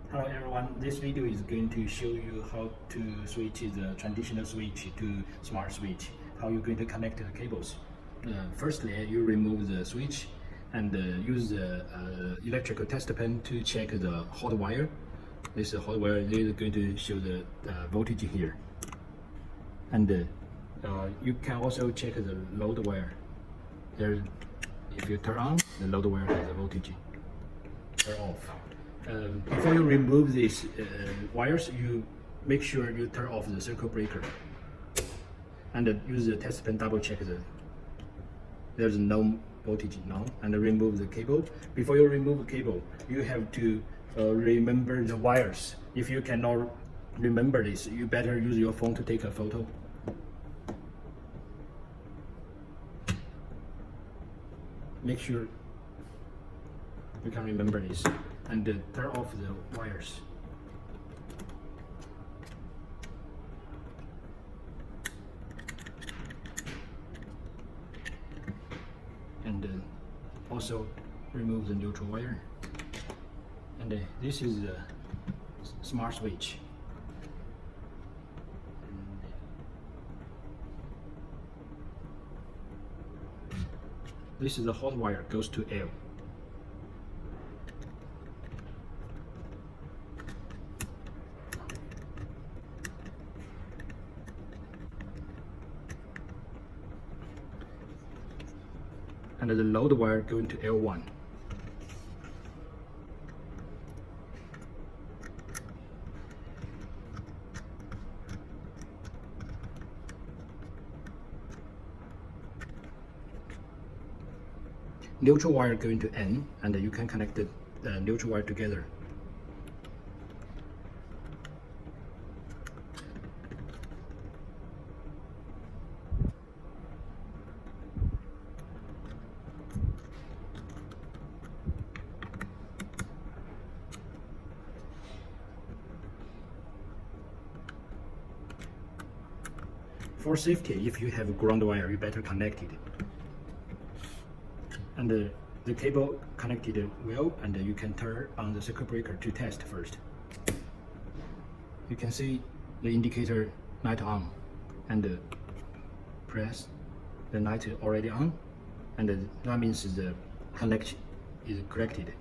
Hello everyone, this video is going to show you how to switch the traditional switch to smart switch, how you're going to connect the cables. Firstly, you remove the switch and use the electrical test pen to check the hot wire. This hot wire is going to show the voltage here. And you can also check the load wire. There, if you turn on, the load wire has the voltage. Turn off. Before you remove these wires, you make sure you turn off the circuit breaker and use the test pen double check there's no voltage now, and remove the cable. Before you remove the cable, you have to remember the wires. If you cannot remember this, you better use your phone to take a photo. Make sure you can remember this and turn off the wires. And also remove the neutral wire. And this is the smart switch. This is the hot wire, goes to L. And the load wire going to L1. Neutral wire going to N, and you can connect the neutral wire together. For safety, if you have a ground wire, you better connect it. And the cable connected well, and you can turn on the circuit breaker to test first. You can see the indicator light on, and press the light already on, and that means the connection is corrected.